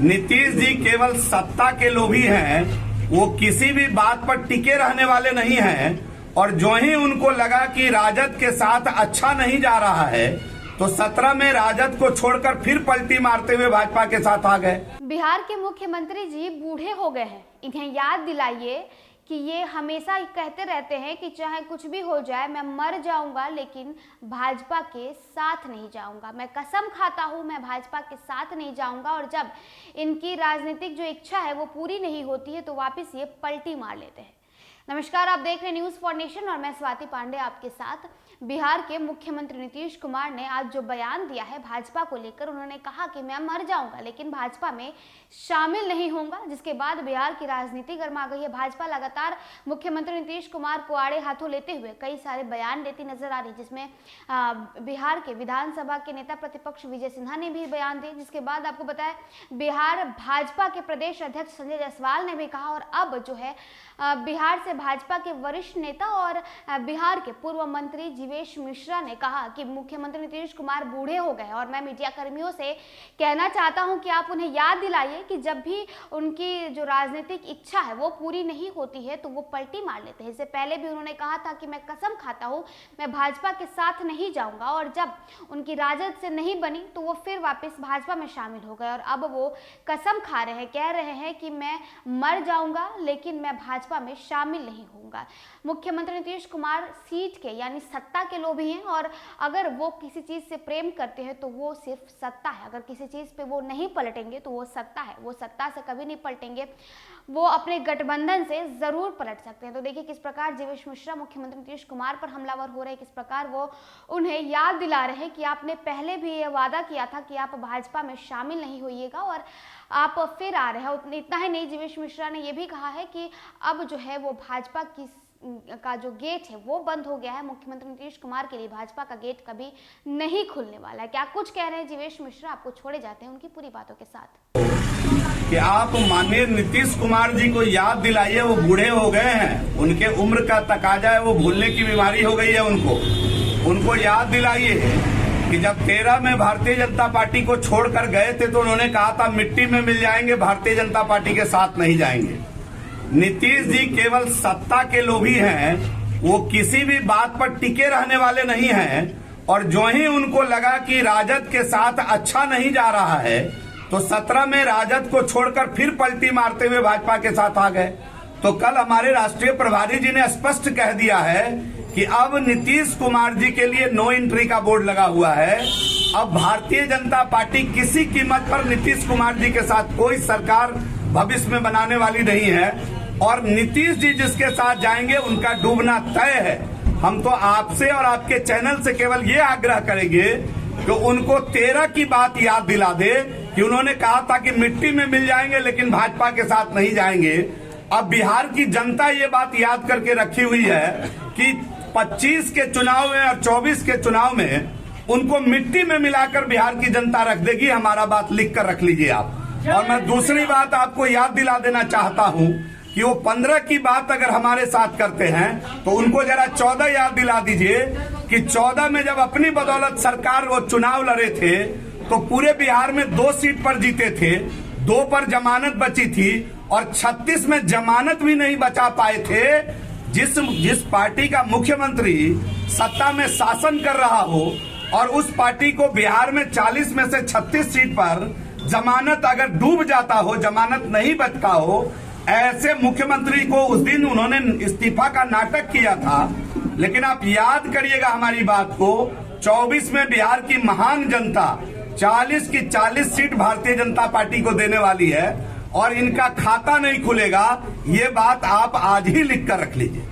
नीतीश जी केवल सत्ता के लोभी हैं। वो किसी भी बात पर टिके रहने वाले नहीं हैं और जो ही उनको लगा कि राजद के साथ अच्छा नहीं जा रहा है तो 17 में राजद को छोड़कर फिर पलटी मारते हुए भाजपा के साथ आ गए। बिहार के मुख्यमंत्री जी बूढ़े हो गए हैं, इन्हें याद दिलाइए कि ये हमेशा कहते रहते हैं कि चाहे कुछ भी हो जाए मैं मर जाऊंगा लेकिन भाजपा के साथ नहीं जाऊंगा। मैं कसम खाता हूं मैं भाजपा के साथ नहीं जाऊंगा। और जब इनकी राजनीतिक जो इच्छा है वो पूरी नहीं होती है तो वापस ये पलटी मार लेते हैं। नमस्कार, आप देख रहे हैं न्यूज़ फॉर नेशन और मैं स्वाति पांडे आपके साथ। बिहार के मुख्यमंत्री नीतीश कुमार ने आज जो बयान दिया है भाजपा को लेकर, उन्होंने कहा कि मैं मर जाऊंगा लेकिन भाजपा में शामिल नहीं होऊंगा, जिसके बाद बिहार की राजनीति गर्मा गई है। भाजपा लगातार मुख्यमंत्री नीतीश कुमार को आड़े हाथों लेते हुए कई सारे बयान देती नजर आ रही, जिसमें बिहार के विधानसभा के नेता प्रतिपक्ष विजय सिन्हा ने भी बयान दिए। जिसके बाद आपको बताया बिहार भाजपा के प्रदेश अध्यक्ष संजय जायसवाल ने भी कहा। और अब जो है बिहार से भाजपा के वरिष्ठ नेता और बिहार के पूर्व मंत्री जीवेश मिश्रा ने कहा कि मुख्यमंत्री नीतीश कुमार बूढ़े हो गए और मैं मीडिया कर्मियों से कहना चाहता हूं कि आप उन्हें याद दिलाइए कि जब भी उनकी जो राजनीतिक इच्छा है वो पूरी नहीं होती है तो वो पलटी मार लेते हैं। इससे पहले भी उन्होंने कहा था कि मैं कसम खाता हूं मैं भाजपा के साथ नहीं जाऊंगा, और जब उनकी राजद से नहीं बनी तो वो फिर वापस भाजपा में शामिल हो गए। और अब वो कसम खा रहे हैं, कह रहे हैं कि मैं मर जाऊंगा लेकिन मैं भाजपा में शामिल नहीं होऊंगा। मुख्यमंत्री नीतीश कुमार सीट के यानी सत्ता के लोभी हैं और अगर वो किसी चीज से प्रेम करते हैं तो वो सिर्फ सत्ता है। अगर किसी चीज पे वो नहीं पलटेंगे तो वो सत्ता है, वो सत्ता से कभी नहीं पलटेंगे, वो अपने गठबंधन से जरूर पलट सकते हैं। तो देखिए किस प्रकार जीवेश मिश्रा मुख्यमंत्री नीतीश कुमार पर हमलावर हो रहे हैं, किस प्रकार वो उन्हें याद दिला रहे हैं कि आपने पहले भी ये वादा किया था कि आप भाजपा में शामिल नहीं होइएगा और आप फिर आ रहे हैं। इतना ही नहीं, जीवेश मिश्रा ने यह भी कहा है कि अब जो है वो भाजपा का जो गेट है वो बंद हो गया है। मुख्यमंत्री नीतीश कुमार के लिए भाजपा का गेट कभी नहीं खुलने वाला है। क्या कुछ कह रहे हैं जीवेश मिश्रा, आपको छोड़े जाते हैं उनकी पूरी बातों के साथ। कि आप माननीय नीतीश कुमार जी को याद दिलाइए, वो बूढ़े हो गए हैं, उनके उम्र का तकाजा है, वो भूलने की बीमारी हो गई है उनको याद दिलाइए कि जब 13 में भारतीय जनता पार्टी को छोड़कर गए थे तो उन्होंने कहा था मिट्टी में मिल जाएंगे, भारतीय जनता पार्टी के साथ नहीं जाएंगे। नीतीश जी केवल सत्ता के लोभी हैं। वो किसी भी बात पर टिके रहने वाले नहीं हैं और जो ही उनको लगा कि राजद के साथ अच्छा नहीं जा रहा है तो 17 में राजद को छोड़कर फिर पलटी मारते हुए भाजपा के साथ आ गए। तो कल हमारे राष्ट्रीय प्रभारी जी ने स्पष्ट कह दिया है कि अब नीतीश कुमार जी के लिए नो एंट्री का बोर्ड लगा हुआ है। अब भारतीय जनता पार्टी किसी कीमत पर नीतीश कुमार जी के साथ कोई सरकार भविष्य में बनाने वाली नहीं है और नीतीश जी जिसके साथ जाएंगे उनका डूबना तय है। हम तो आपसे और आपके चैनल से केवल ये आग्रह करेंगे कि उनको 13 की बात याद दिला दे कि उन्होंने कहा था कि मिट्टी में मिल जाएंगे लेकिन भाजपा के साथ नहीं जाएंगे। अब बिहार की जनता ये बात याद करके रखी हुई है कि 25 के चुनाव में और 24 के चुनाव में उनको मिट्टी में मिलाकर बिहार की जनता रख देगी। हमारा बात लिख कर रख लीजिए आप। और मैं दूसरी बात आपको याद दिला देना चाहता हूं कि वो 15 की बात अगर हमारे साथ करते हैं तो उनको जरा 14 याद दिला दीजिए कि 14 में जब अपनी बदौलत सरकार वो चुनाव लड़े थे तो पूरे बिहार में 2 सीट पर जीते थे, 2 पर जमानत बची थी और 36 में जमानत भी नहीं बचा पाए थे। जिस पार्टी का मुख्यमंत्री सत्ता में शासन कर रहा हो और उस पार्टी को बिहार में 40 में से 36 सीट पर जमानत अगर डूब जाता हो, जमानत नहीं बचता हो, ऐसे मुख्यमंत्री को उस दिन उन्होंने इस्तीफा का नाटक किया था। लेकिन आप याद करिएगा हमारी बात को, 24 में बिहार की महान जनता 40 की 40 सीट भारतीय जनता पार्टी को देने वाली है और इनका खाता नहीं खुलेगा। ये बात आप आज ही लिख कर रख लीजिए।